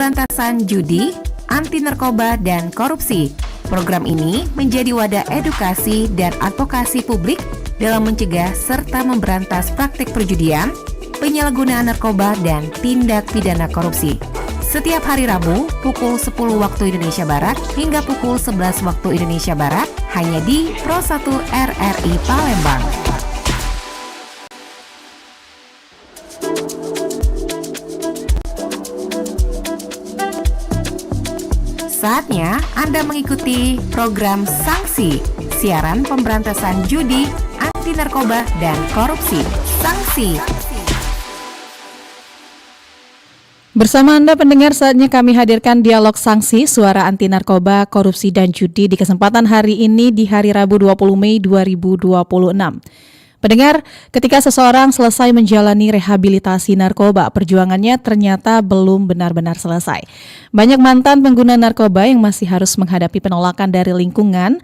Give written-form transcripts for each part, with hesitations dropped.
Pemberantasan Judi, Anti Narkoba, dan Korupsi. Program ini menjadi wadah edukasi dan advokasi publik dalam mencegah serta memberantas praktik perjudian, penyalahgunaan narkoba, dan tindak pidana korupsi. Setiap hari Rabu, pukul 10 waktu Indonesia Barat hingga pukul 11 waktu Indonesia Barat, hanya di Pro 1 RRI Palembang. Saatnya Anda mengikuti program Sanksi, siaran pemberantasan judi, anti narkoba, dan korupsi. Sanksi. Bersama Anda pendengar, saatnya kami hadirkan dialog sanksi suara anti narkoba, korupsi, dan judi di kesempatan hari ini di hari Rabu 20 Mei 2026. Pendengar, ketika seseorang selesai menjalani rehabilitasi narkoba, perjuangannya ternyata belum benar-benar selesai. Banyak mantan pengguna narkoba yang masih harus menghadapi penolakan dari lingkungan,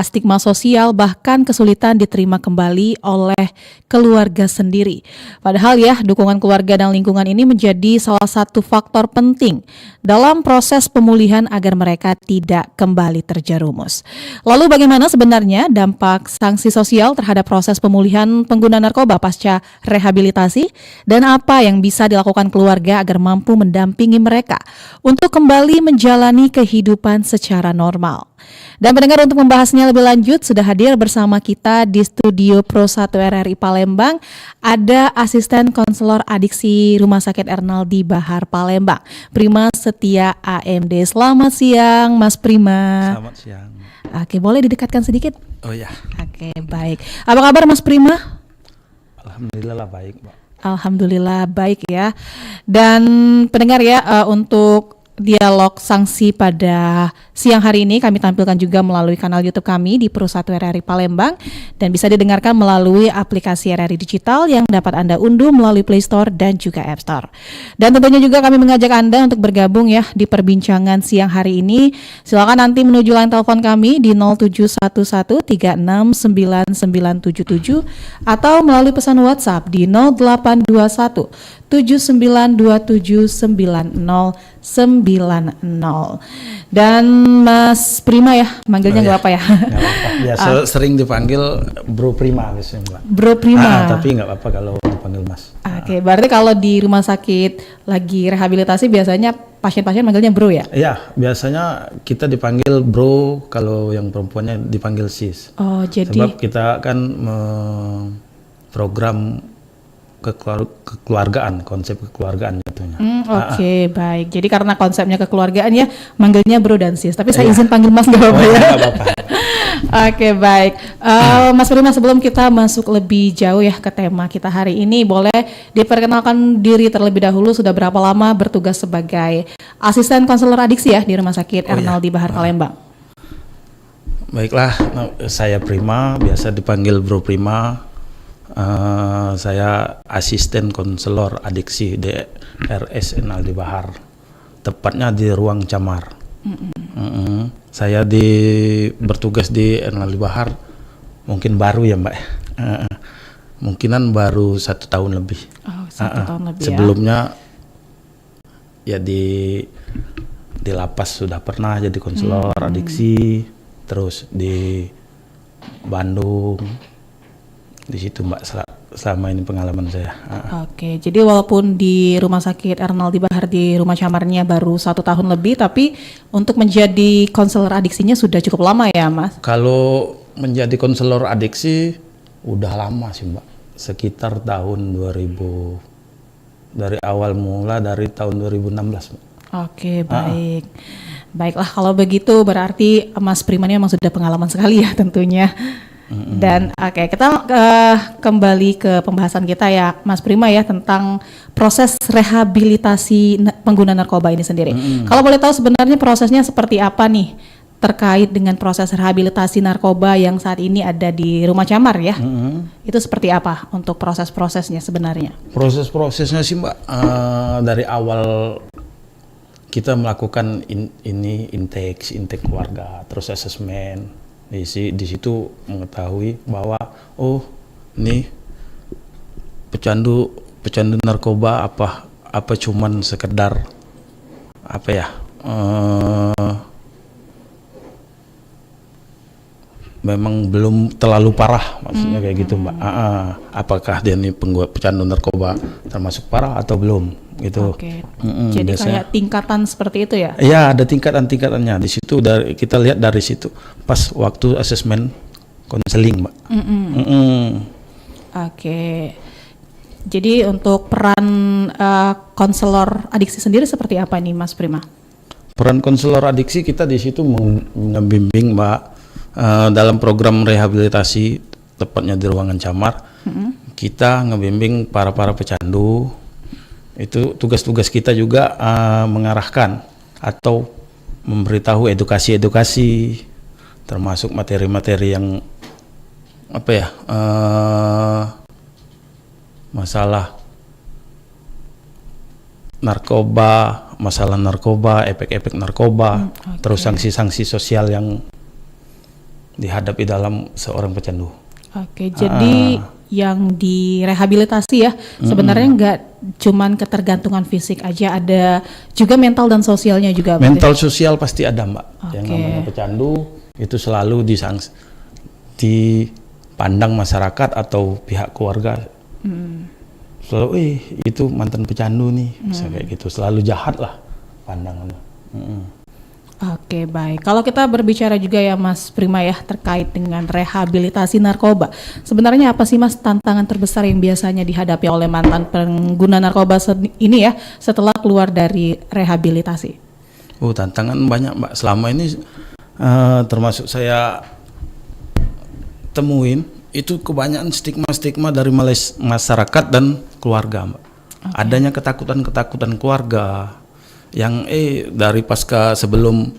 stigma sosial, bahkan kesulitan diterima kembali oleh keluarga sendiri. Padahal ya, dukungan keluarga dan lingkungan ini menjadi salah satu faktor penting dalam proses pemulihan agar mereka tidak kembali terjerumus. Lalu bagaimana sebenarnya dampak sanksi sosial terhadap proses pemulihan pengguna narkoba pasca rehabilitasi, dan apa yang bisa dilakukan keluarga agar mampu mendampingi mereka untuk kembali menjalani kehidupan secara normal. Dan pendengar, untuk membahasnya lebih lanjut sudah hadir bersama kita di studio Pro 1 RRI Palembang ada asisten konselor adiksi Rumah Sakit Ernaldi Bahar Palembang, Prima Setia AMD. Selamat siang Mas Prima. Selamat siang. Oke, boleh didekatkan sedikit? Oh ya. Oke, baik. Apa kabar Mas Prima? Alhamdulillah baik, Mbak. Alhamdulillah baik ya. Dan pendengar ya, untuk dialog sanksi pada siang hari ini kami tampilkan juga melalui kanal YouTube kami di Pro 1 RRI Palembang, dan bisa didengarkan melalui aplikasi RRI Digital yang dapat Anda unduh melalui Play Store dan juga App Store. Dan tentunya juga kami mengajak Anda untuk bergabung ya di perbincangan siang hari ini. Silakan nanti menuju line telepon kami di 0711369977 atau melalui pesan WhatsApp di 0821 79279090. Dan Mas Prima ya, manggilnya nggak apa ya? Nggak apa-apa. Biasa sering dipanggil Bro Prima biasanya, Mbak. Bro Prima. Tapi nggak apa-apa kalau dipanggil Mas. Oke, berarti kalau di rumah sakit lagi rehabilitasi biasanya pasien-pasien manggilnya Bro ya? Iya, biasanya kita dipanggil Bro, kalau yang perempuannya dipanggil Sis. Oh, jadi sebab kita kan program kekeluargaan, konsep kekeluargaan jatuhnya. Oke, baik. Jadi karena konsepnya kekeluargaan ya, manggilnya Bro dan Sis. Tapi saya izin panggil Mas, nggak apa-apa ya? Nggak apa-apa. Oke, baik. Mas Prima, sebelum kita masuk lebih jauh ya ke tema kita hari ini, boleh diperkenalkan diri terlebih dahulu. Sudah berapa lama bertugas sebagai asisten konselor adiksi ya di Rumah Sakit Ernaldi Bahar Palembang? Baiklah, saya Prima, biasa dipanggil Bro Prima. Saya asisten konselor adiksi di RS Ernaldi Bahar, tepatnya di ruang camar. Saya bertugas di Ernaldi Bahar mungkin baru ya, Mbak. Mungkinan baru 1 tahun lebih. Oh, 1 tahun lebih. Sebelumnya ya di lapas sudah pernah jadi konselor adiksi, terus di Bandung. Di situ, Mbak, selama ini pengalaman saya. Oke, jadi walaupun di Rumah Sakit Ernaldi Bahar di rumah camarnya baru 1 tahun lebih, tapi untuk menjadi konselor adiksinya sudah cukup lama ya, Mas? Kalau menjadi konselor adiksi udah lama sih, Mbak. Sekitar tahun 2000, dari awal mula dari tahun 2016, Mbak. Oke, baik. Baiklah, kalau begitu berarti Mas Prima ini memang sudah pengalaman sekali ya tentunya. Dan oke, kita kembali ke pembahasan kita ya Mas Prima ya, tentang proses rehabilitasi pengguna narkoba ini sendiri. Kalau boleh tahu sebenarnya prosesnya seperti apa nih terkait dengan proses rehabilitasi narkoba yang saat ini ada di rumah camar ya? Itu seperti apa untuk proses-prosesnya sebenarnya? Proses-prosesnya sih, Mbak, dari awal kita melakukan intake keluarga, terus asesmen. Di situ mengetahui bahwa ini pecandu narkoba apa cuman sekedar apa ya, memang belum terlalu parah, maksudnya kayak gitu Mbak. Apakah dia ini pecandu narkoba termasuk parah atau belum gitu. Oke. Jadi biasanya, kayak tingkatan seperti itu ya? ya ada tingkatan-tingkatannya di situ. Kita lihat dari situ pas waktu asesmen konseling Mbak. Oke. Jadi untuk peran konselor adiksi sendiri seperti apa nih Mas Prima? Peran konselor adiksi kita di situ membimbing Mbak, dalam program rehabilitasi, tepatnya di ruangan camar. Kita ngebimbing para pecandu. Itu tugas-tugas kita juga mengarahkan atau memberitahu edukasi-edukasi, termasuk materi-materi yang apa ya, masalah narkoba, efek-efek narkoba, terus sanksi-sanksi sosial yang dihadapi dalam seorang pecandu. Oke, jadi yang direhabilitasi ya sebenarnya nggak cuman ketergantungan fisik aja, ada juga mental dan sosialnya juga. Mental sosial pasti ada Mbak. Yang Oke. namanya pecandu itu selalu dipandang masyarakat atau pihak keluarga. Selalu itu mantan pecandu nih, bisa kayak gitu, selalu jahat lah pandangannya. Oke, baik. Kalau kita berbicara juga ya Mas Prima ya terkait dengan rehabilitasi narkoba, sebenarnya apa sih Mas tantangan terbesar yang biasanya dihadapi oleh mantan pengguna narkoba ini ya setelah keluar dari rehabilitasi? Tantangan banyak Mbak. Selama ini termasuk saya temuin itu kebanyakan stigma-stigma dari masyarakat dan keluarga Mbak. Adanya ketakutan-ketakutan keluarga yang dari pasca sebelum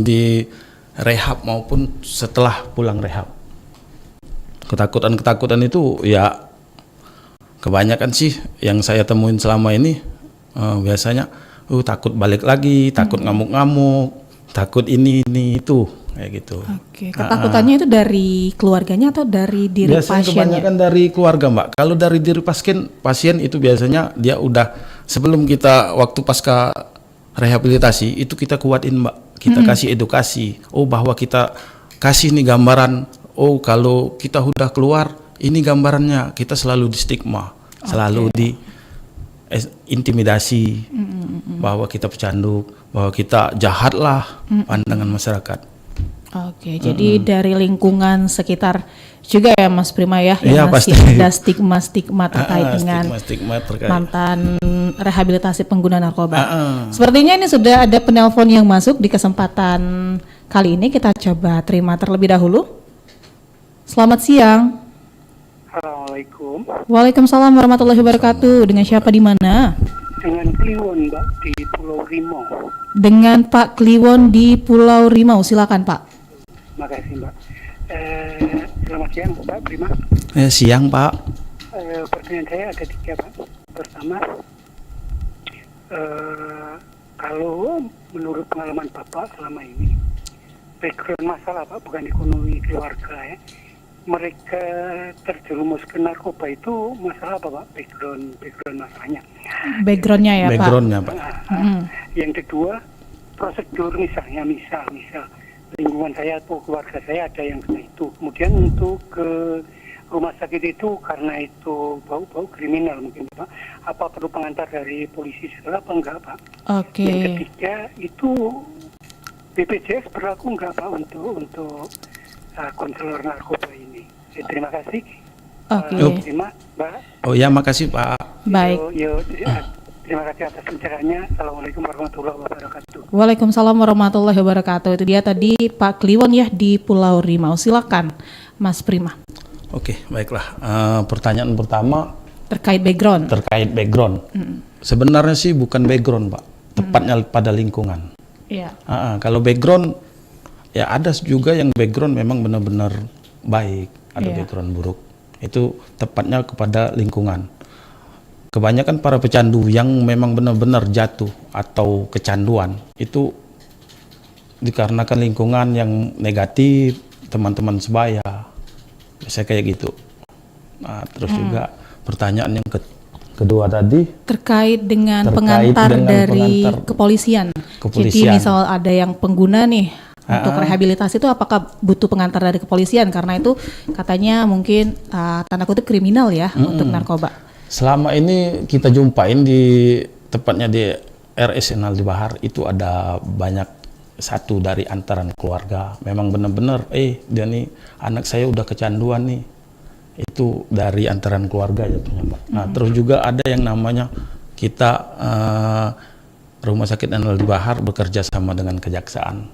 di rehab maupun setelah pulang rehab. Ketakutan-ketakutan itu ya kebanyakan sih yang saya temuin selama ini, biasanya takut balik lagi, takut ngamuk-ngamuk, takut ini itu kayak gitu. Oke, ketakutannya itu dari keluarganya atau dari diri biasanya pasiennya? Kebanyakan dari keluarga Mbak. Kalau dari diri pasien itu biasanya dia udah sebelum kita waktu pasca rehabilitasi itu kita kuatin Mbak. Kita kasih edukasi. Bahwa kita kasih nih gambaran. Kalau kita udah keluar ini gambarannya. Kita selalu di stigma, selalu di intimidasi bahwa kita pecandu, bahwa kita jahat lah pandangan masyarakat. Oke, jadi dari lingkungan sekitar juga ya Mas Prima ya, Iya, yang masih pasti. ada stigma-stigma terkait dengan Stigma terkait. mantan rehabilitasi pengguna narkoba. Sepertinya ini sudah ada penelpon yang masuk di kesempatan kali ini, kita coba terima terlebih dahulu. Selamat siang. Assalamualaikum. Waalaikumsalam warahmatullahi wabarakatuh. Dengan siapa di mana? Dengan Kliwon Mbak di Pulau Rimau. Dengan Pak Kliwon di Pulau Rimau. Silakan Pak. Makasih Mbak. Selamat siang Mbak Prima. Siang Pak. Pertanyaan saya ada 3 Pak. Pertama, kalau menurut pengalaman Bapak selama ini, background masalah Pak, bukan ekonomi keluarga ya, mereka terjerumus ke narkoba itu masalah apa Pak? Background masalahnya. Backgroundnya ya Pak. Backgroundnya Pak. Yang kedua, prosedur misal lingkungan saya atau keluarga saya ada yang kena itu. Kemudian untuk ke rumah sakit itu karena itu bau-bau kriminal mungkin Pak. Apa perlu pengantar dari polisi segala apa enggak Pak? Oke. Yang ketiga itu BPJS berlaku enggak Pak untuk konselor narkoba ini? Terima kasih. Oke. Terima Mbak. Ya makasih Pak. Baik. Terima kasih atas pencerahannya. Assalamualaikum warahmatullahi wabarakatuh. Waalaikumsalam warahmatullahi wabarakatuh. Itu dia tadi Pak Kliwon ya di Pulau Rimau. Silakan Mas Prima. Oke, baiklah. Pertanyaan pertama Terkait background. Sebenarnya sih bukan background Pak, tepatnya pada lingkungan. Iya. Kalau background ya ada juga yang background memang benar-benar baik, ada background buruk. Itu tepatnya kepada lingkungan. Kebanyakan para pecandu yang memang benar-benar jatuh atau kecanduan itu dikarenakan lingkungan yang negatif, teman-teman sebaya, biasanya kayak gitu. Nah, terus juga pertanyaan yang Kedua tadi terkait dengan Terkait pengantar dengan dari pengantar kepolisian. Jadi kepolisian. misal ada yang pengguna nih untuk rehabilitasi itu apakah butuh pengantar dari kepolisian karena itu katanya mungkin tanda kutip kriminal ya untuk narkoba. selama ini kita jumpain tepatnya di RS Enal di Bahar itu ada banyak satu dari antaran keluarga. Memang benar-benar dia nih anak saya udah kecanduan nih. Itu dari antaran keluarga jatuhnya, Mbak. Nah, terus juga ada yang namanya kita Rumah Sakit Enal di Bahar bekerja sama dengan kejaksaan.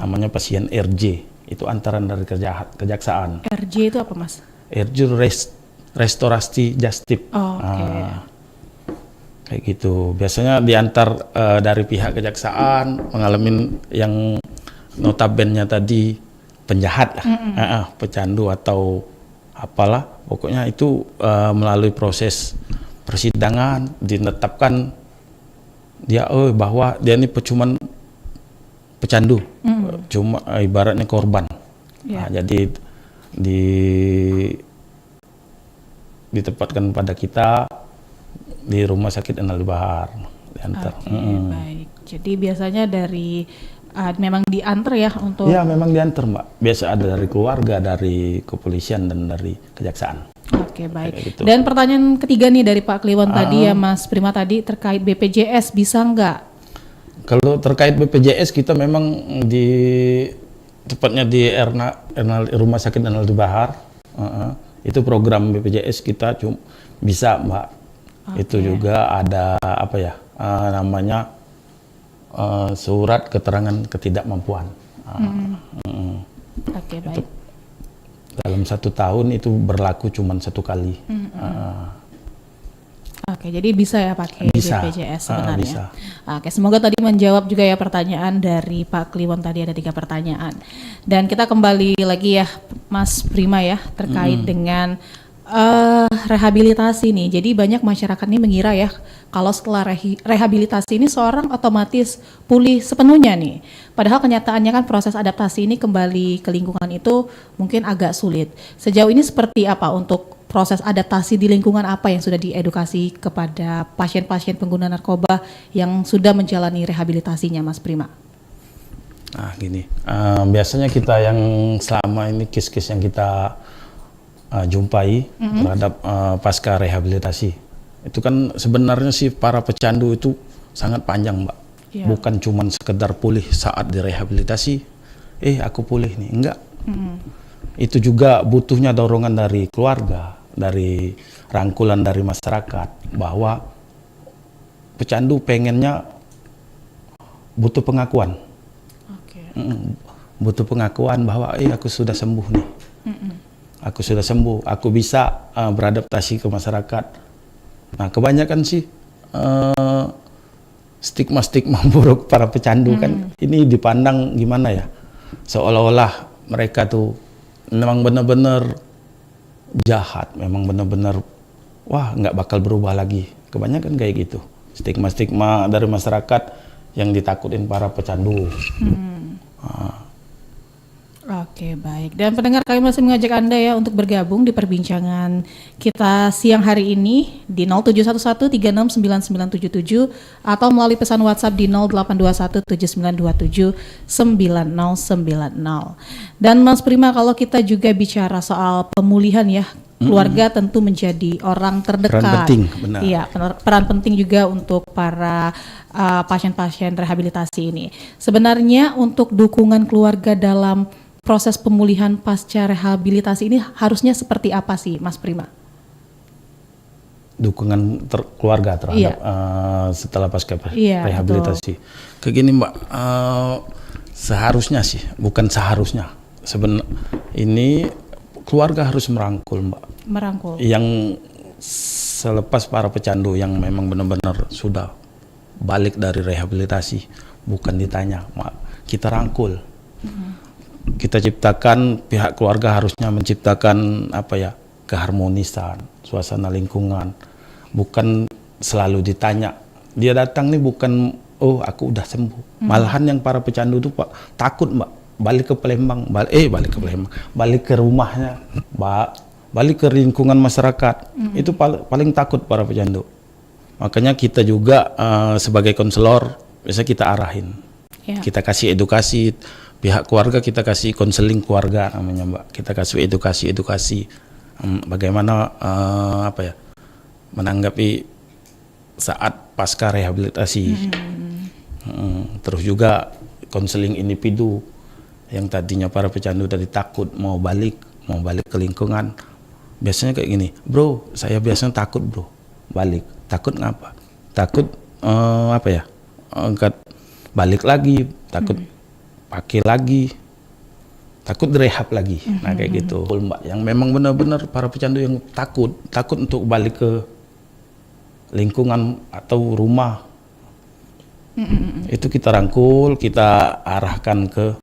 Namanya pasien RJ. Itu antaran dari kejaksaan. RJ itu apa, Mas? RJ Restorasi Justip. Oh, oke. Kayak gitu. Biasanya diantar dari pihak kejaksaan mengalami yang notabene tadi penjahat lah, pecandu atau apalah, pokoknya itu melalui proses persidangan ditetapkan dia bahwa dia ini cuman pecandu, cuma ibaratnya korban. Nah, jadi ditempatkan pada kita di Rumah Sakit Enal di Bahar diantar. Baik. Jadi biasanya dari memang diantar ya untuk. Ya, memang diantar, Mbak. Biasa ada dari keluarga, dari kepolisian dan dari kejaksaan. Oke, baik. Gitu. Dan pertanyaan ketiga nih dari Pak Kliwon tadi ya, Mas Prima tadi terkait BPJS bisa nggak? Kalau terkait BPJS kita memang tepatnya di Rumah Sakit Enal di Bahar, itu program BPJS kita bisa, Mbak. Itu juga ada apa ya namanya surat keterangan ketidakmampuan. Oke, baik. Dalam 1 tahun itu berlaku cuma 1 kali. Oke, jadi bisa ya pakai BPJS sebenarnya. Bisa. Oke, semoga tadi menjawab juga ya pertanyaan dari Pak Kliwon tadi, ada 3 pertanyaan. Dan kita kembali lagi ya Mas Prima ya terkait dengan rehabilitasi nih. Jadi banyak masyarakat nih mengira ya kalau setelah rehabilitasi ini seorang otomatis pulih sepenuhnya nih. Padahal kenyataannya kan proses adaptasi ini kembali ke lingkungan itu mungkin agak sulit. Sejauh ini seperti apa untuk proses adaptasi di lingkungan apa yang sudah diedukasi kepada pasien-pasien pengguna narkoba yang sudah menjalani rehabilitasinya, Mas Prima? Nah, gini. Biasanya kita yang selama ini kes-kes yang kita jumpai terhadap pasca rehabilitasi itu kan sebenarnya sih para pecandu itu sangat panjang, Mbak. Bukan cuma sekedar pulih saat direhabilitasi aku pulih nih, enggak. Itu juga butuhnya dorongan dari keluarga, dari rangkulan dari masyarakat bahwa pecandu pengennya butuh pengakuan. Butuh pengakuan bahwa aku sudah sembuh nih. Aku sudah sembuh, aku bisa beradaptasi ke masyarakat. Nah, kebanyakan sih stigma-stigma buruk para pecandu kan ini dipandang gimana ya? Seolah-olah mereka tuh memang benar-benar jahat, memang benar-benar nggak bakal berubah lagi. Kebanyakan kayak gitu. Stigma-stigma dari masyarakat yang ditakutin para pecandu. Oke, baik. Dan pendengar, kami masih mengajak Anda ya untuk bergabung di perbincangan kita siang hari ini di 0711369977 atau melalui pesan WhatsApp di 082179279090. Dan Mas Prima, kalau kita juga bicara soal pemulihan ya, keluarga tentu menjadi orang terdekat. Peran penting, benar. Iya, peran penting juga untuk para pasien-pasien rehabilitasi ini. Sebenarnya untuk dukungan keluarga dalam proses pemulihan pasca rehabilitasi ini harusnya seperti apa sih, Mas Prima? Dukungan keluarga terhadap setelah pasca rehabilitasi. Kayak gini, Mbak, seharusnya sih, bukan seharusnya. Ini keluarga harus merangkul, Mbak. Merangkul. Yang selepas para pecandu yang memang benar-benar sudah balik dari rehabilitasi, bukan ditanya, kita rangkul. Kita ciptakan, pihak keluarga harusnya menciptakan keharmonisan, suasana lingkungan, bukan selalu ditanya. Dia datang nih bukan aku udah sembuh. Malahan yang para pecandu itu takut, Mbak, balik ke Palembang, balik ke rumahnya, balik ke lingkungan masyarakat. Itu paling takut para pecandu. Makanya kita juga sebagai konselor biasa kita arahin, kita kasih edukasi pihak keluarga, kita kasih konseling keluarga namanya Mbak. Kita kasih edukasi bagaimana menanggapi saat pasca rehabilitasi. Terus juga konseling individu yang tadinya para pecandu tadi takut mau balik ke lingkungan. Biasanya kayak gini, bro, saya biasanya takut bro balik. Takut ngapa? Takut angkat balik lagi, takut pakai lagi, takut direhab lagi. Nah kayak gitu Mbak, yang memang benar-benar para pecandu yang takut untuk balik ke lingkungan atau rumah. Itu kita rangkul, kita arahkan ke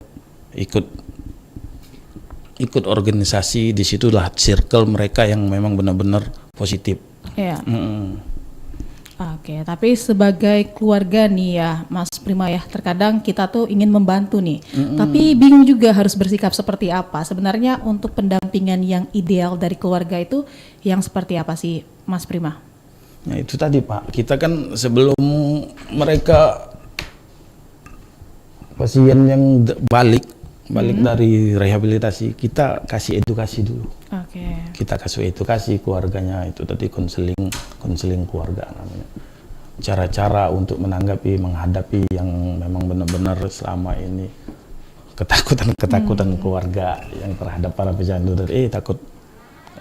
ikut organisasi. Disitulah circle mereka yang memang benar-benar positif. Iya. Oke, tapi sebagai keluarga nih ya Mas Prima ya, terkadang kita tuh ingin membantu nih, tapi bingung juga harus bersikap seperti apa. Sebenarnya untuk pendampingan yang ideal dari keluarga itu yang seperti apa sih Mas Prima? Nah itu tadi Pak, kita kan sebelum mereka pasien yang balik dari rehabilitasi, kita kasih edukasi dulu. Kita kasih edukasi keluarganya, itu tadi konseling keluarga namanya. Cara-cara untuk menghadapi yang memang benar-benar selama ini ketakutan keluarga yang terhadap para pecandu. Takut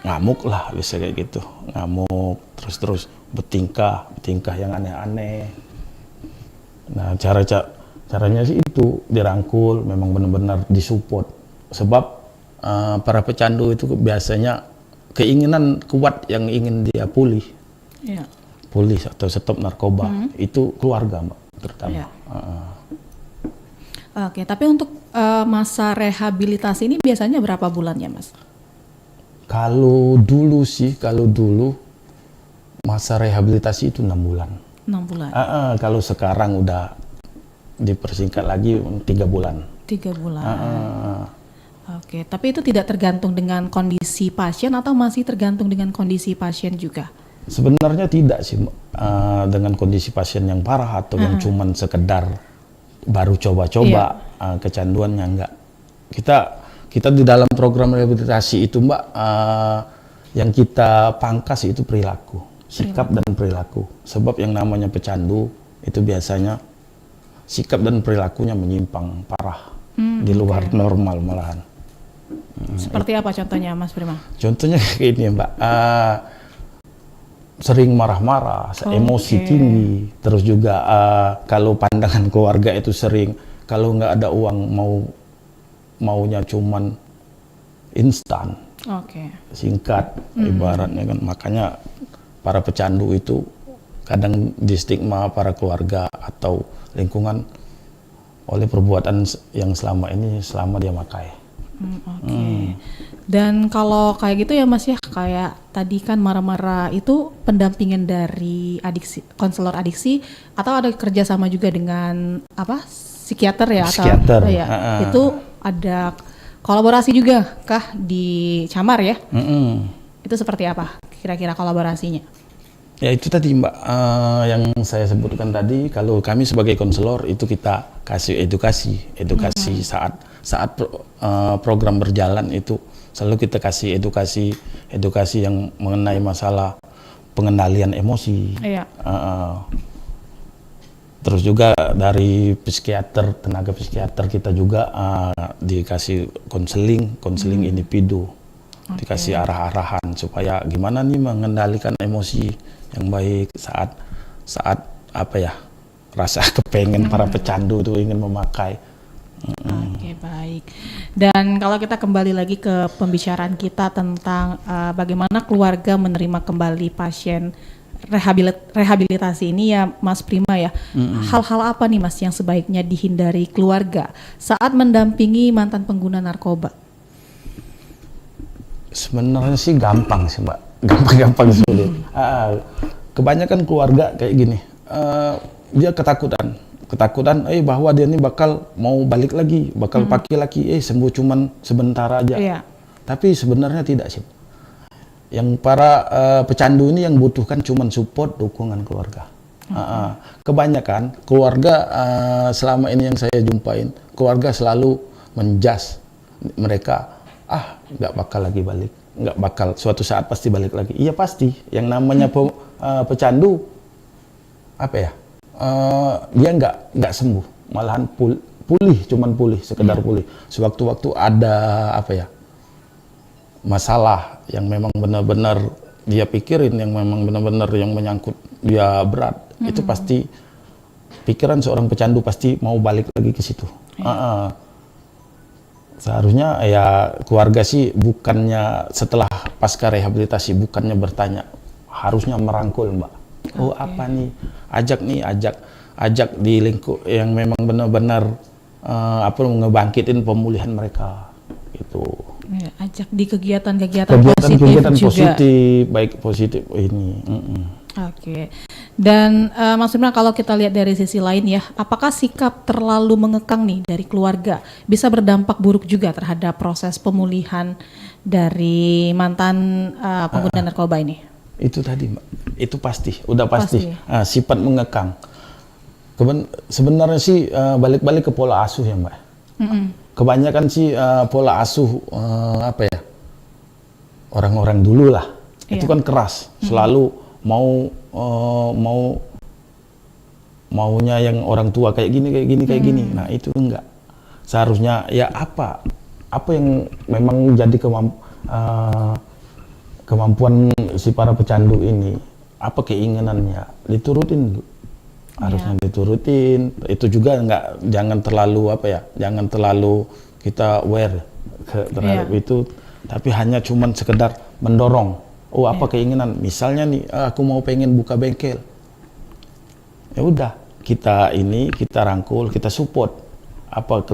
ngamuk lah, bisa kayak gitu, ngamuk terus bertingkah yang aneh-aneh. Nah caranya sih itu dirangkul, memang benar-benar disupport. Sebab para pecandu itu biasanya keinginan kuat yang ingin dia pulih atau stop narkoba, itu keluarga Mbak terutama. Oke, tapi untuk masa rehabilitasi ini biasanya berapa bulan ya Mas? Kalau dulu masa rehabilitasi itu 6 bulan. 6 bulan. Kalau sekarang udah dipersingkat lagi 3 bulan. 3 bulan. Oke, tapi itu tidak tergantung dengan kondisi pasien atau masih tergantung dengan kondisi pasien juga? Sebenarnya tidak sih, dengan kondisi pasien yang parah atau yang cuman sekedar baru coba-coba kecanduannya enggak. Kita di dalam program rehabilitasi itu Mbak, yang kita pangkas itu perilaku, sikap dan perilaku. Sebab yang namanya pecandu itu biasanya sikap dan perilakunya menyimpang parah, di luar normal malahan. Seperti apa contohnya Mas Prima? Contohnya kayak ini Mbak, sering marah-marah, emosi tinggi, terus juga kalau pandangan keluarga itu sering, kalau nggak ada uang maunya cuman instan, singkat, ibaratnya kan. Makanya para pecandu itu kadang di stigma para keluarga atau lingkungan oleh perbuatan yang selama dia pakai. Dan kalau kayak gitu ya Mas ya, kayak tadi kan marah-marah itu pendampingan dari konselor adiksi atau ada kerjasama juga dengan psikiater ya? Psikiater. Atau itu ada kolaborasi juga kah di Camar ya? Itu seperti apa kira-kira kolaborasinya? Ya itu tadi Mbak, yang saya sebutkan tadi, kalau kami sebagai konselor itu kita kasih edukasi saat program berjalan itu selalu kita kasih edukasi yang mengenai masalah pengendalian emosi. Terus juga dari tenaga psikiater kita juga dikasih konseling individu, dikasih arah-arahan supaya gimana nih mengendalikan emosi yang baik saat rasa kepengen para pecandu itu ingin memakai. Oke, baik. Dan kalau kita kembali lagi ke pembicaraan kita tentang bagaimana keluarga menerima kembali pasien rehabilitasi ini ya Mas Prima ya, hal-hal apa nih Mas yang sebaiknya dihindari keluarga saat mendampingi mantan pengguna narkoba? Sebenarnya sih gampang sih Mbak, gampang sulit. Kebanyakan keluarga kayak gini, dia ketakutan bahwa dia ini bakal mau balik lagi, bakal pakai lagi, sembuh cuman sebentar aja. Tapi sebenarnya tidak sih. Yang para pecandu ini yang butuhkan cuman support, dukungan keluarga. Kebanyakan keluarga selama ini yang saya jumpain, keluarga selalu menjas mereka, nggak bakal lagi balik, nggak bakal, suatu saat pasti balik lagi. Iya pasti, yang namanya pecandu apa ya, dia nggak sembuh, malahan pulih, cuman pulih, sekedar pulih. Sewaktu-waktu ada apa ya, masalah yang memang benar-benar dia pikirin, yang memang benar-benar yang menyangkut dia berat, itu pasti pikiran seorang pecandu pasti mau balik lagi ke situ. Seharusnya ya keluarga sih bukannya setelah pasca rehabilitasi bukannya bertanya, harusnya merangkul, Mbak. Oh apa nih, ajak di lingkup yang memang benar-benar ngebangkitin pemulihan mereka gitu. Ya, ajak di kegiatan-kegiatan positif juga. Baik positif ini. Oke. Dan Mas Firman, kalau kita lihat dari sisi lain ya, apakah sikap terlalu mengekang nih dari keluarga bisa berdampak buruk juga terhadap proses pemulihan dari mantan pengguna narkoba ini? Itu tadi, Mbak. Itu pasti, udah pasti. Sifat mengekang. Sebenarnya sih balik-balik ke pola asuh ya, Mbak. Kebanyakan sih pola asuh orang-orang dulu lah. Itu kan keras, selalu maunya yang orang tua kayak gini. Nah itu enggak. Seharusnya ya apa yang memang jadi kemampuan si para pecandu ini, apa keinginannya diturutin, harusnya diturutin. Itu juga jangan terlalu kita aware terhadap itu, tapi hanya cuman sekedar mendorong. Apa keinginan, misalnya nih aku mau pengen buka bengkel, ya udah kita rangkul, kita support apa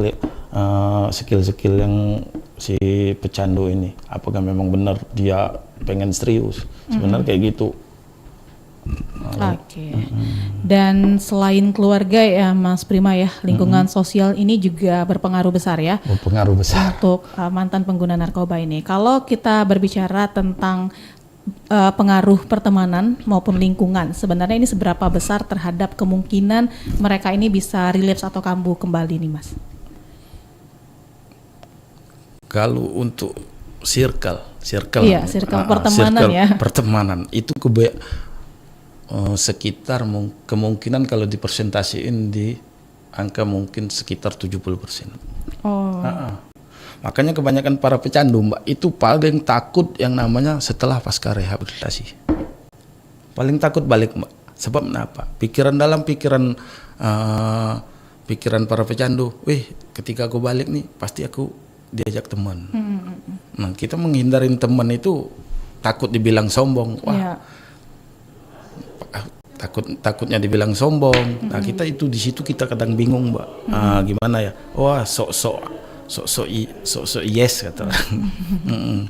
skill-skill yang si pecandu ini, apakah memang benar dia pengen serius, sebenarnya kayak gitu. Oke. Dan selain keluarga ya Mas Prima ya, lingkungan sosial ini juga berpengaruh besar ya. Berpengaruh besar untuk mantan pengguna narkoba ini. Kalau kita berbicara tentang pengaruh pertemanan maupun lingkungan, sebenarnya ini seberapa besar terhadap kemungkinan mereka ini bisa relapse atau kambuh kembali nih Mas? Kalau untuk circle pertemanan ya. Pertemanan itu sekitar kemungkinan kalau dipersentasiin di angka mungkin sekitar 70%. Makanya kebanyakan para pecandu, Mbak, itu paling takut yang namanya setelah pasca rehabilitasi. Paling takut balik, Mbak. Sebab kenapa? Pikiran para pecandu, ketika aku balik nih pasti aku diajak teman. Nah, kita menghindarin teman itu takut dibilang sombong. Takutnya dibilang sombong. Nah, kita itu di situ kita kadang bingung, Mbak. Gimana ya? Sok yes kata orang.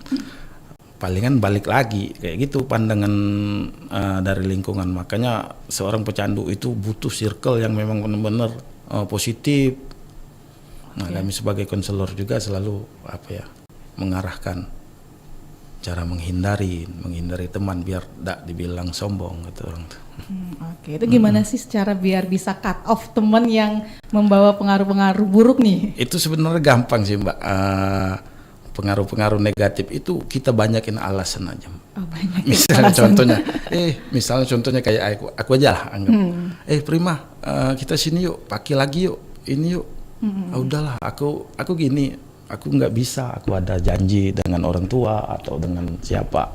Palingan balik lagi kayak gitu pandangan dari lingkungan. Makanya seorang pecandu itu butuh circle yang memang benar-benar positif. Nah, kami sebagai konselor juga selalu mengarahkan cara menghindari teman biar tidak dibilang sombong gitu orang tuh. Itu gimana sih cara biar bisa cut off teman yang membawa pengaruh-pengaruh buruk nih? Itu sebenarnya gampang sih, Mbak. Pengaruh-pengaruh negatif itu kita banyakin alasan aja. Misalnya contohnya kayak aku aja lah anggap. Prima, kita sini yuk, pakai lagi yuk, ini yuk. Udahlah, aku gini, aku nggak bisa, aku ada janji dengan orang tua atau dengan siapa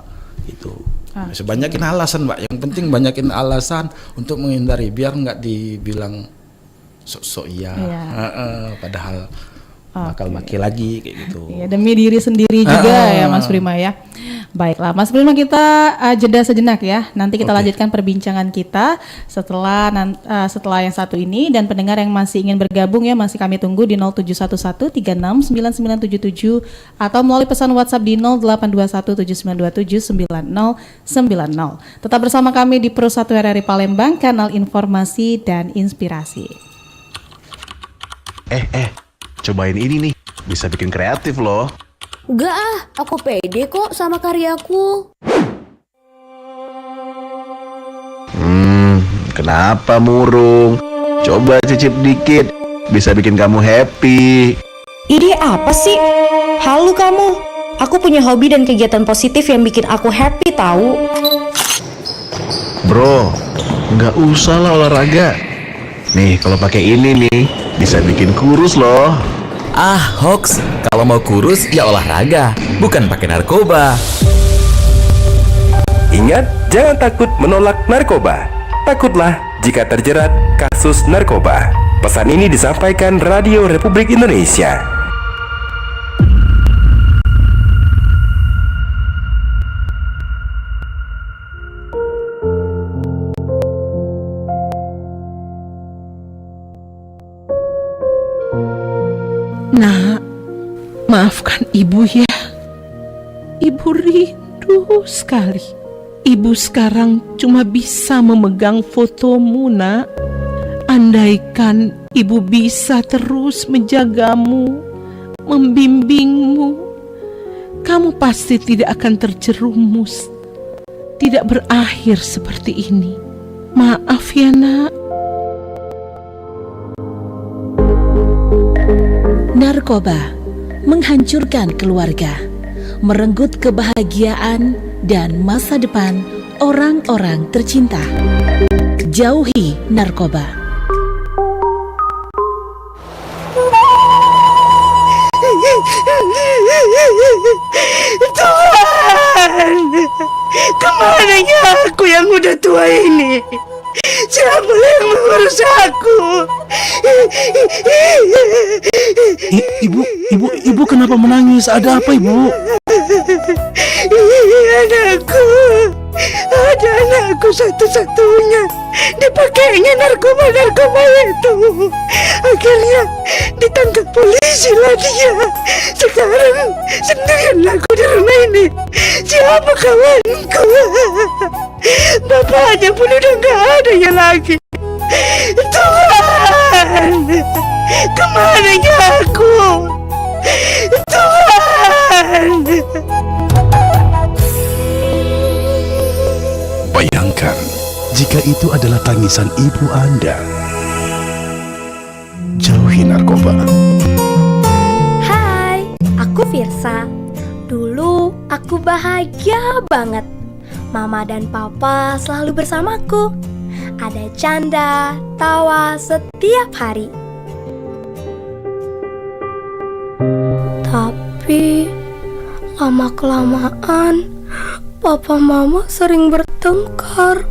itu. Sebanyakin alasan, Mbak. Yang penting banyakin alasan untuk menghindari biar nggak dibilang sok-sok padahal bakal maki lagi kayak gitu. Ya, demi diri sendiri juga ya Mas Prima ya. Baiklah Mas Prima, kita jeda sejenak ya. Nanti kita lanjutkan perbincangan kita setelah yang satu ini, dan pendengar yang masih ingin bergabung ya masih kami tunggu di 0711369977 atau melalui pesan WhatsApp di 082179279090. Tetap bersama kami di Pro 1 RRI Palembang, kanal informasi dan inspirasi. Cobain ini nih, bisa bikin kreatif loh. Enggak ah, aku pede kok sama karyaku. Kenapa murung? Coba cicip dikit, bisa bikin kamu happy. Ide apa sih? Halu kamu. Aku punya hobi dan kegiatan positif yang bikin aku happy tahu. Bro, nggak usah lah olahraga. Nih, kalau pakai ini nih, bisa bikin kurus loh. Ah, hoax. Kalau mau kurus ya olahraga, bukan pakai narkoba. Ingat, jangan takut menolak narkoba. Takutlah jika terjerat kasus narkoba. Pesan ini disampaikan Radio Republik Indonesia. Nak, maafkan ibu ya. Ibu rindu sekali. Ibu sekarang cuma bisa memegang fotomu, nak. Andaikan ibu bisa terus menjagamu, membimbingmu, kamu pasti tidak akan terjerumus, tidak berakhir seperti ini. Maaf ya, nak. Narkoba menghancurkan keluarga, merenggut kebahagiaan dan masa depan orang-orang tercinta. Jauhi narkoba. Tuhan, kemananya aku yang udah tua ini? Siapa yang mengurus aku? Ibu kenapa menangis? Ada apa, Ibu? Ada anakku satu-satunya dipakainya narkoba itu. Akhirnya ditangkap polisi lah dia. Sekarang sendirian aku di rumah ini. Siapa kawanku? Bapaknya pun udah gak ada ya lagi. Tuhan, kemananya aku? Tuhan. Bayangkan jika itu adalah tangisan ibu Anda. Jauhi narkoba. Hai, aku Firsa. Dulu aku bahagia banget. Mama dan papa selalu bersamaku. Ada canda, tawa setiap hari. Tapi lama-kelamaan papa mama sering bertengkar.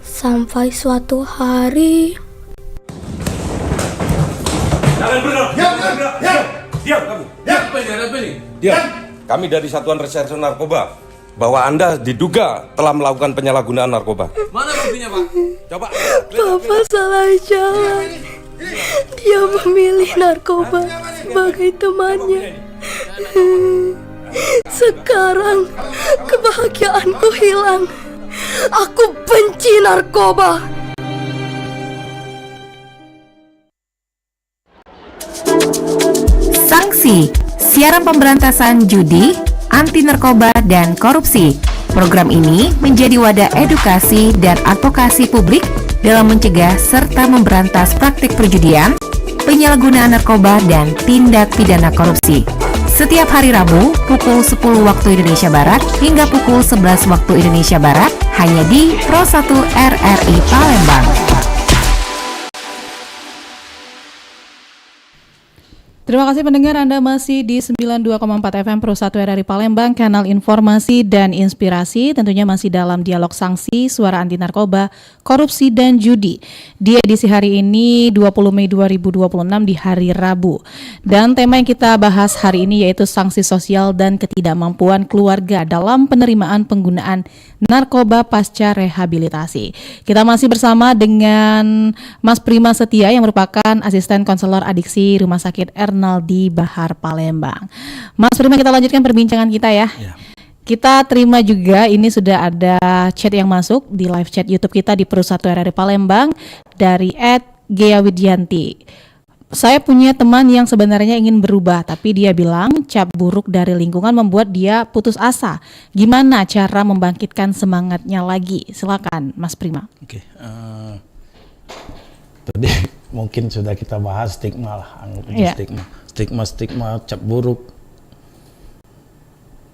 Sampai suatu hari. Jangan bergerak. Diam kamu. Apa ini? Diam. Kami dari Satuan Reserse Narkoba bahwa Anda diduga telah melakukan penyalahgunaan narkoba. Mana buktinya, Pak? Coba. Papa salah jalan. Dia memilih narkoba sebagai temannya. Sekarang kebahagiaanku hilang. Aku benci narkoba. Sanksi, siaran pemberantasan judi, anti narkoba dan korupsi. Program ini menjadi wadah edukasi dan advokasi publik dalam mencegah serta memberantas praktik perjudian, penyalahgunaan narkoba dan tindak pidana korupsi. Setiap hari Rabu pukul 10 waktu Indonesia Barat hingga pukul 11 waktu Indonesia Barat hanya di Pro 1 RRI Palembang. Terima kasih pendengar, Anda masih di 92,4 FM Pro 1 RRI Palembang, kanal informasi dan inspirasi, tentunya masih dalam dialog sanksi, suara anti narkoba, korupsi dan judi. Di edisi hari ini 20 Mei 2026 di hari Rabu. Dan tema yang kita bahas hari ini yaitu sanksi sosial dan ketidakmampuan keluarga dalam penerimaan penggunaan narkoba pasca rehabilitasi. Kita masih bersama dengan Mas Prima Setia yang merupakan asisten konselor adiksi Rumah Sakit Ernaldi Bahar Palembang. Mas Prima, kita lanjutkan perbincangan kita ya. Kita terima juga ini sudah ada chat yang masuk di live chat YouTube kita di Pro 1 RRI Palembang dari @Gea Widyanti. Saya punya teman yang sebenarnya ingin berubah, tapi dia bilang cap buruk dari lingkungan membuat dia putus asa. Gimana cara membangkitkan semangatnya lagi? Silakan, Mas Prima. Oke, tadi mungkin sudah kita bahas stigma lah, anggap itu stigma cap buruk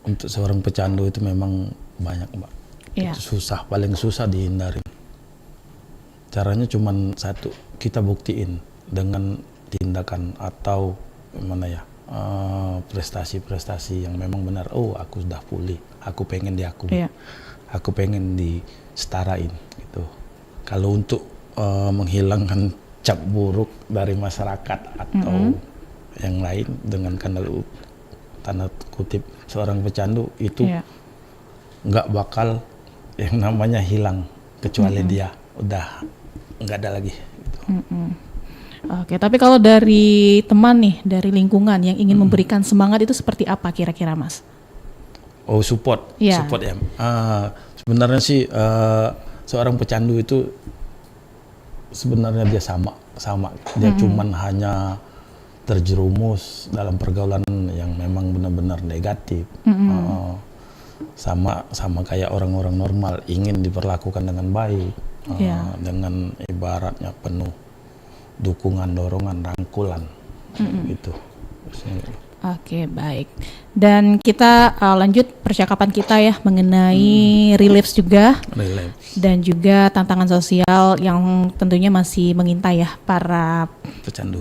untuk seorang pecandu itu memang banyak, Mbak. Itu susah, paling susah dihindari. Caranya cuma satu, kita buktiin dengan tindakan atau gimana ya, prestasi-prestasi yang memang benar. Oh, aku sudah pulih, aku pengen diakui, aku pengen disetarain gitu. Kalau untuk menghilangkan cap buruk dari masyarakat atau yang lain dengan tanda kutip seorang pecandu itu nggak bakal yang namanya hilang kecuali dia udah nggak ada lagi gitu. Oke, tapi kalau dari teman nih, dari lingkungan yang ingin memberikan semangat itu seperti apa kira-kira, Mas? Oh, support ya. Sebenarnya sih seorang pecandu itu sebenarnya dia sama, dia cuman hanya terjerumus dalam pergaulan yang memang benar-benar negatif. Sama kayak orang-orang normal, ingin diperlakukan dengan baik, dengan ibaratnya penuh dukungan, dorongan, rangkulan gitu. Oke, baik. Dan kita lanjut percakapan kita ya mengenai relapse juga. Dan juga tantangan sosial yang tentunya masih mengintai ya para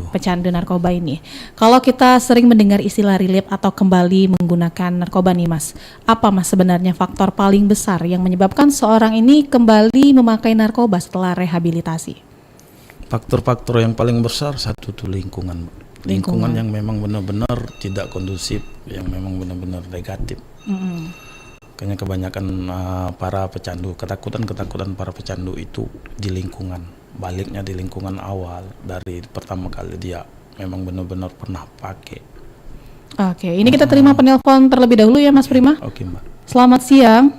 pecandu narkoba ini. Kalau kita sering mendengar istilah relapse atau kembali menggunakan narkoba nih, Mas, apa Mas sebenarnya faktor paling besar yang menyebabkan seorang ini kembali memakai narkoba setelah rehabilitasi? Faktor-faktor yang paling besar satu tuh lingkungan yang memang benar-benar tidak kondusif, yang memang benar-benar negatif. Kayaknya kebanyakan para pecandu, ketakutan para pecandu itu di lingkungan, baliknya di lingkungan awal dari pertama kali dia memang benar-benar pernah pakai. Oke, ini kita terima penelpon terlebih dahulu ya, Mas Prima. Oke, Mbak. Selamat siang.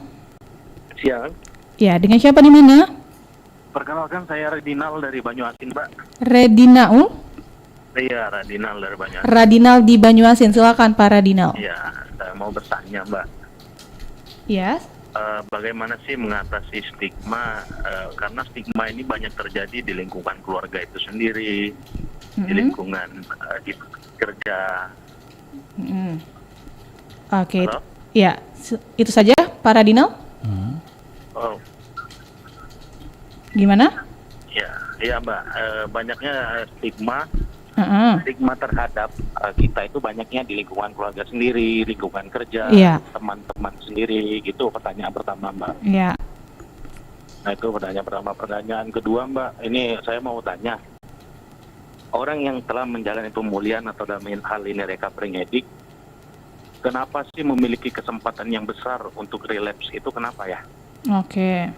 Siang. Ya, dengan siapa di mana? Perkenalkan, saya Radinal dari Banyuasin, Mbak. Radinal? Iya, Radinal dari Banyuasin. Radinal di Banyuasin, silakan Pak Radinal. Iya, saya mau bertanya, Mbak. Ya. Bagaimana sih mengatasi stigma? Karena stigma ini banyak terjadi di lingkungan keluarga itu sendiri, di lingkungan di kerja. Oke, ya, itu saja Pak Radinal. Oh. Gimana? Ya Mbak, banyaknya stigma terhadap kita itu banyaknya di lingkungan keluarga sendiri, lingkungan kerja, teman-teman sendiri, gitu pertanyaan pertama Mbak. Iya. Nah itu pertanyaan pertama. Pertanyaan kedua Mbak, ini saya mau tanya, orang yang telah menjalani pemulihan atau dalam hal ini recovering addict, kenapa sih memiliki kesempatan yang besar untuk relapse itu, kenapa ya? Oke.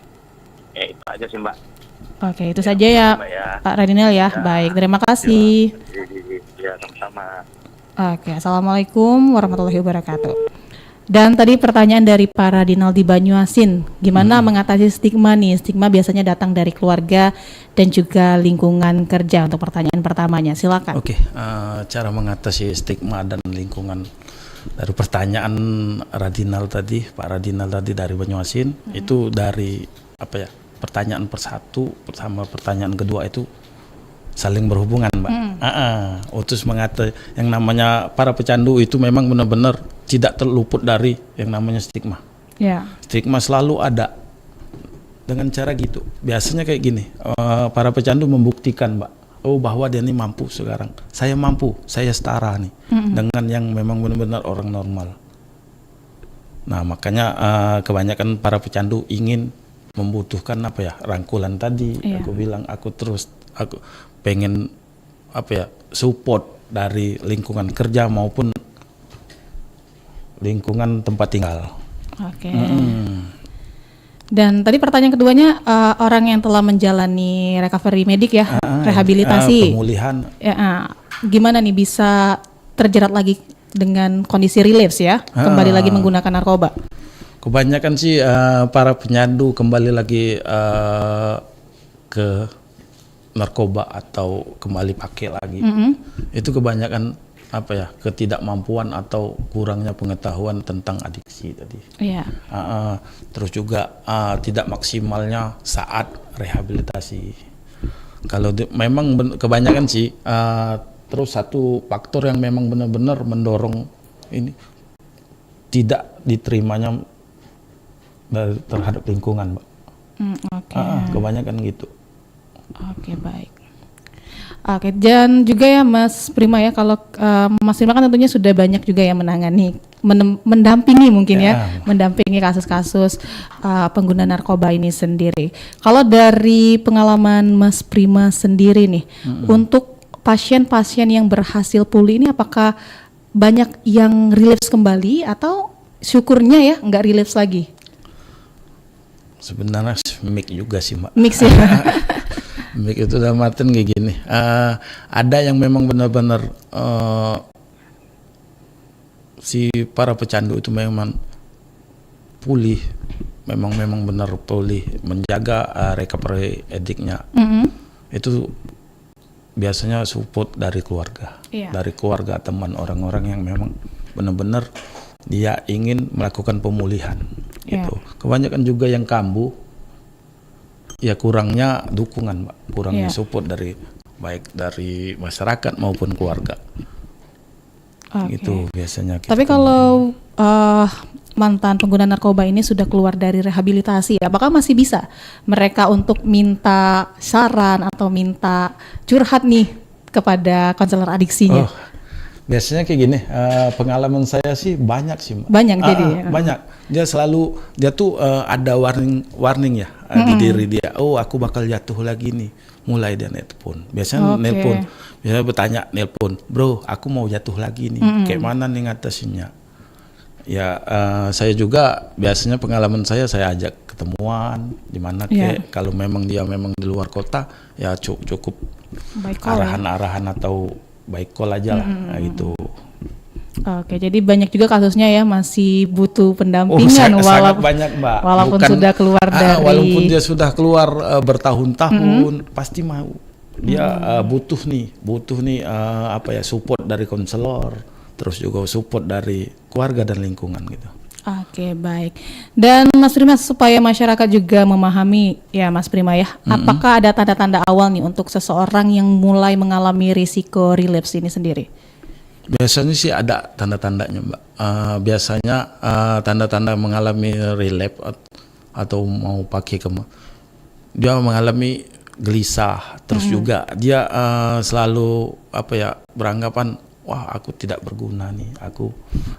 Ya itu aja sih Mbak. Oke, itu saja ya, Pak Radinal ya. Baik, terima kasih. Ya, sama-sama. Oke, Assalamualaikum warahmatullahi wabarakatuh. Dan tadi pertanyaan dari Pak Radinal di Banyuasin, gimana mengatasi stigma nih? Stigma biasanya datang dari keluarga dan juga lingkungan kerja. Untuk pertanyaan pertamanya, silakan. Oke, cara mengatasi stigma dan lingkungan dari pertanyaan Radinal tadi, Pak Radinal tadi dari Banyuasin, itu dari apa ya? Pertanyaan persatu sama pertanyaan kedua itu saling berhubungan, Mbak. Terus mengatasi yang namanya para pecandu itu memang benar-benar tidak terluput dari yang namanya stigma. Stigma selalu ada dengan cara gitu. Biasanya kayak gini, para pecandu membuktikan, Mbak, bahwa dia ini mampu sekarang. Saya mampu, saya setara nih dengan yang memang benar-benar orang normal. Nah makanya kebanyakan para pecandu ingin membutuhkan apa ya, rangkulan tadi. Aku bilang aku pengen apa ya, support dari lingkungan kerja maupun lingkungan tempat tinggal. Oke. Dan tadi pertanyaan keduanya, orang yang telah menjalani recovery medik ya, rehabilitasi, pemulihan. Gimana nih bisa terjerat lagi dengan kondisi relapse ya, kembali lagi menggunakan narkoba? Kebanyakan sih para pecandu kembali lagi ke narkoba atau kembali pakai lagi. Itu kebanyakan ketidakmampuan atau kurangnya pengetahuan tentang adiksi tadi. Terus juga tidak maksimalnya saat rehabilitasi. Kalau memang kebanyakan sih, terus satu faktor yang memang benar-benar mendorong ini tidak diterimanya terhadap lingkungan, Mbak. Kebanyakan gitu. Oke, baik. Oke, dan juga ya Mas Prima ya, kalau Mas Prima kan tentunya sudah banyak juga ya menangani, mendampingi mungkin mendampingi kasus-kasus pengguna narkoba ini sendiri. Kalau dari pengalaman Mas Prima sendiri nih, untuk pasien-pasien yang berhasil pulih ini apakah banyak yang relapse kembali atau syukurnya ya nggak relapse lagi? Sebenarnya mix juga sih, Mbak. Mix ya. Mix itu dalam artian kayak gini. Ada yang memang benar-benar si para pecandu itu memang pulih, memang benar pulih, menjaga recovery addict-nya. Itu biasanya support dari keluarga, dari keluarga, teman, orang-orang yang memang benar-benar dia ingin melakukan pemulihan. Gitu. Kebanyakan juga yang kambuh, ya kurangnya dukungan, Mbak, kurangnya support dari baik dari masyarakat maupun keluarga. Gitu biasanya. Tapi kalau mantan pengguna narkoba ini sudah keluar dari rehabilitasi, apakah masih bisa mereka untuk minta saran atau minta curhat nih kepada konselor adiksinya? Biasanya kayak gini, pengalaman saya sih banyak sih, Mbak. Banyak jadi. Banyak. Dia tuh ada warning ya di diri dia. Oh, aku bakal jatuh lagi nih. Mulai dia nelpon. Biasanya nelpon. Biasanya bertanya nelpon, bro, aku mau jatuh lagi nih. Kayak mana nih ngatasinnya? Ya, saya juga biasanya pengalaman saya ajak ketemuan di mana kalau memang dia memang di luar kota, ya cukup arahan-arahan atau baik call aja lah, gitu. Oke, jadi banyak juga kasusnya ya masih butuh pendampingan sangat banyak, Mbak. Walaupun sudah keluar dari walaupun dia sudah keluar bertahun-tahun, pasti mau dia butuh nih support dari konselor, terus juga support dari keluarga dan lingkungan gitu. Oke, baik. Dan Mas Prima, supaya masyarakat juga memahami ya Mas Prima ya, apakah ada tanda-tanda awal nih untuk seseorang yang mulai mengalami risiko relapse ini sendiri? Biasanya sih ada tanda-tandanya, Mbak. Biasanya tanda-tanda mengalami relapse atau mau pakai dia mengalami gelisah, terus juga dia selalu beranggapan, wah aku tidak berguna nih,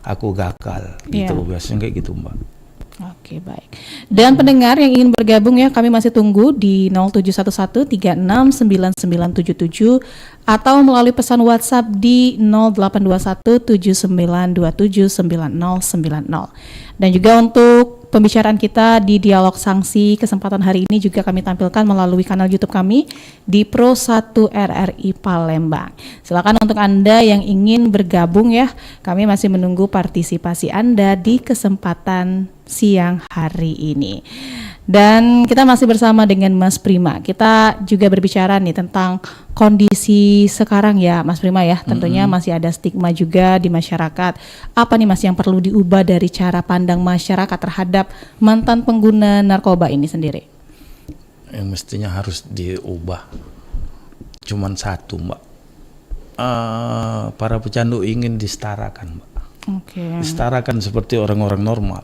aku gagal gitu. Biasanya kayak gitu, Mbak. Oke, baik. Dan pendengar yang ingin bergabung ya, kami masih tunggu di 0711369977 atau melalui pesan WhatsApp di 082179279090. Dan juga untuk pembicaraan kita di Dialog Sanksi kesempatan hari ini juga kami tampilkan melalui kanal YouTube kami di Pro 1 RRI Palembang. Silakan untuk Anda yang ingin bergabung ya, kami masih menunggu partisipasi Anda di kesempatan siang hari ini. Dan kita masih bersama dengan Mas Prima. Kita juga berbicara nih tentang kondisi sekarang ya Mas Prima ya. Tentunya masih ada stigma juga di masyarakat. Apa nih Mas yang perlu diubah dari cara pandang masyarakat terhadap mantan pengguna narkoba ini sendiri? Yang mestinya harus diubah cuman satu, Mbak. Para pecandu ingin disetarakan, Mbak. Disetarakan seperti orang-orang normal.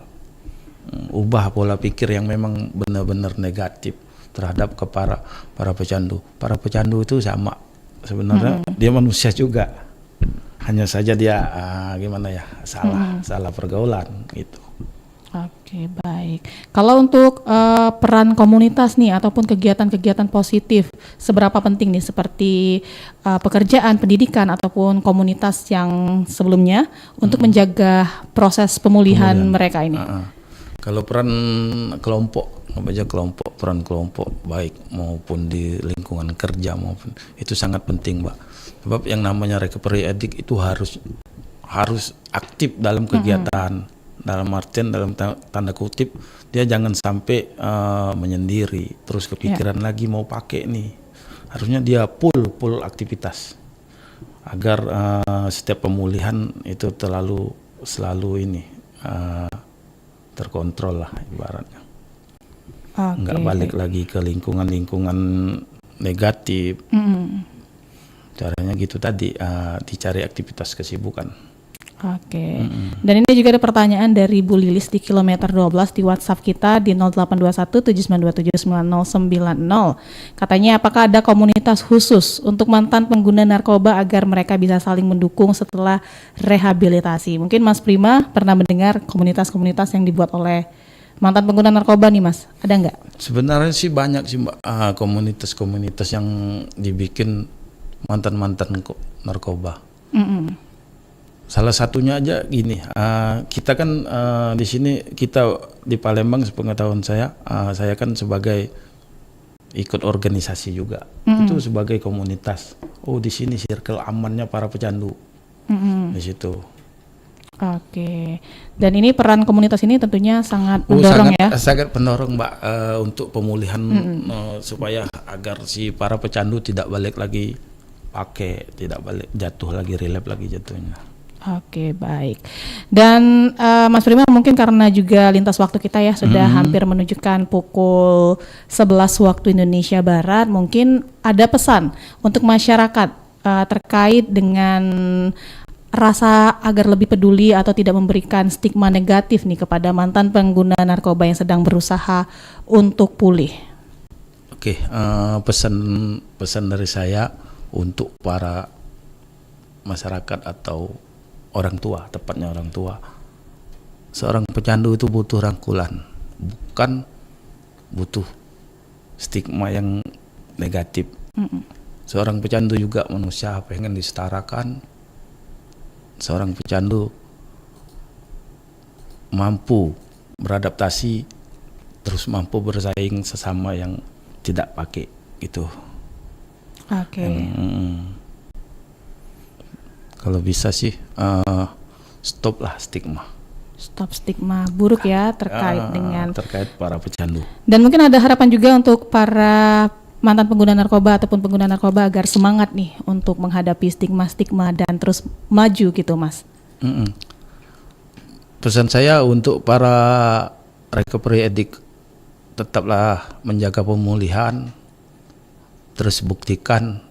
Ubah pola pikir yang memang benar-benar negatif terhadap para pecandu. Para pecandu itu sama sebenarnya, dia manusia juga, hanya saja dia salah pergaulan gitu. Oke, baik. Kalau untuk peran komunitas nih ataupun kegiatan-kegiatan positif, seberapa penting nih seperti pekerjaan, pendidikan ataupun komunitas yang sebelumnya untuk menjaga proses pemulihan mereka ini? Kalau peran kelompok, peran kelompok baik maupun di lingkungan kerja maupun itu sangat penting, Mbak. Sebab yang namanya recovery addict itu harus aktif dalam kegiatan. Dalam artian, dalam tanda kutip, dia jangan sampai menyendiri, terus kepikiran lagi mau pakai nih, harusnya dia full aktivitas agar setiap pemulihan itu selalu ini terkontrol lah ibaratnya. Nggak balik lagi ke lingkungan negatif. Caranya gitu tadi, dicari aktivitas kesibukan. Oke. Dan ini juga ada pertanyaan dari Bu Lilis di kilometer 12 di WhatsApp kita di 082179279090. Katanya, apakah ada komunitas khusus untuk mantan pengguna narkoba agar mereka bisa saling mendukung setelah rehabilitasi? Mungkin Mas Prima pernah mendengar komunitas-komunitas yang dibuat oleh mantan pengguna narkoba nih Mas, ada nggak? Sebenarnya sih banyak sih Mbak, komunitas-komunitas yang dibikin mantan-mantan narkoba. Salah satunya aja gini, kita kan di sini, kita di Palembang sepengetahuan saya kan sebagai ikut organisasi juga, itu sebagai komunitas. Oh di sini circle amannya para pecandu di situ. Oke, dan ini peran komunitas ini tentunya sangat mendorong sangat pendorong Mbak, untuk pemulihan supaya agar si para pecandu tidak balik lagi tidak balik jatuh lagi, relapse lagi jatuhnya. Oke, baik. Dan Mas Prima, mungkin karena juga lintas waktu kita ya sudah hampir menunjukkan pukul 11 waktu Indonesia Barat, mungkin ada pesan untuk masyarakat terkait dengan rasa agar lebih peduli atau tidak memberikan stigma negatif nih kepada mantan pengguna narkoba yang sedang berusaha untuk pulih. Oke, pesan dari saya untuk para masyarakat atau orang tua, tepatnya orang tua. Seorang pecandu itu butuh rangkulan, bukan butuh stigma yang negatif. Seorang pecandu juga manusia, pengen disetarakan. Seorang pecandu mampu beradaptasi, terus mampu bersaing sesama yang tidak pakai itu. Oke. Kalau bisa sih stop lah stigma. Stop stigma buruk ya terkait para pecandu. Dan mungkin ada harapan juga untuk para mantan pengguna narkoba ataupun pengguna narkoba agar semangat nih untuk menghadapi stigma-stigma dan terus maju gitu Mas. Pesan saya untuk para recovery addict, tetaplah menjaga pemulihan, terus buktikan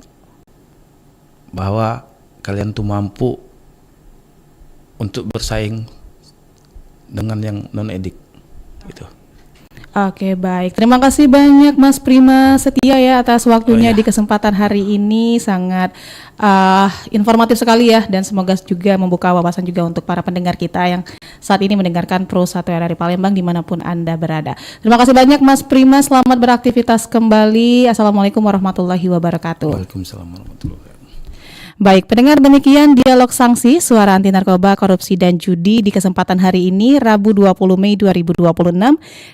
bahwa kalian tuh mampu untuk bersaing dengan yang non-edik gitu. Oke, baik. Terima kasih banyak Mas Prima Setia ya atas waktunya di kesempatan hari ini, sangat informatif sekali ya, dan semoga juga membuka wawasan juga untuk para pendengar kita yang saat ini mendengarkan Pro 1 RRI Palembang dimanapun Anda berada. Terima kasih banyak Mas Prima, selamat beraktivitas kembali. Assalamualaikum warahmatullahi wabarakatuh. Waalaikumsalam warahmatullahi wabarakatuh. Baik, pendengar, demikian dialog sanksi suara anti narkoba, korupsi dan judi di kesempatan hari ini Rabu 20 Mei 2026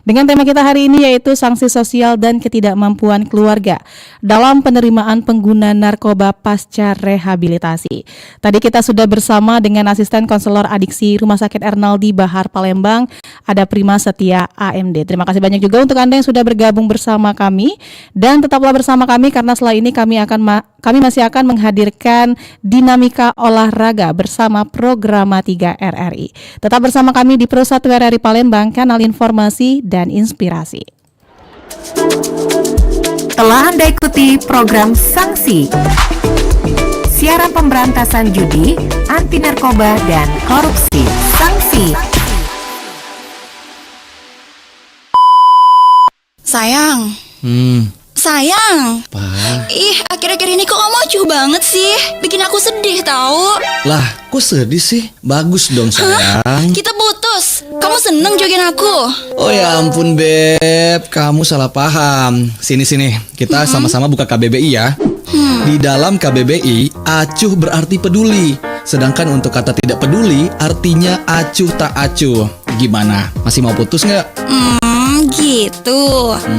dengan tema kita hari ini yaitu sanksi sosial dan ketidakmampuan keluarga dalam penerimaan pengguna narkoba pasca rehabilitasi. Tadi kita sudah bersama dengan asisten konselor adiksi Rumah Sakit Ernaldi Bahar Palembang, ada Prima Setia AMD. Terima kasih banyak juga untuk Anda yang sudah bergabung bersama kami, dan tetaplah bersama kami karena setelah ini kami masih akan menghadirkan dinamika olahraga bersama Programa 3 RRI. Tetap bersama kami di Pro 1 RRI Palembang, kanal informasi dan inspirasi. Telah Anda ikuti program Sanksi, siaran pemberantasan judi, anti narkoba dan korupsi. Sanksi. Sayang. Sayang. Ih, akhir-akhir ini kok kamu acuh banget sih? Bikin aku sedih tahu. Lah, kok sedih sih? Bagus dong sayang. Kita putus. Kamu seneng jogging aku? Oh ya ampun Beb, kamu salah paham. Sini, kita sama-sama buka KBBI ya. Di dalam KBBI, acuh berarti peduli. Sedangkan untuk kata tidak peduli, artinya acuh tak acuh. Gimana? Masih mau putus nggak? Gitu.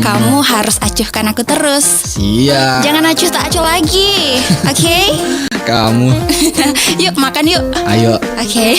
Kamu harus acuhkan aku terus. Siap. Jangan acuh tak acuh lagi. Oke? Kamu. Yuk makan yuk. Ayo. Oke.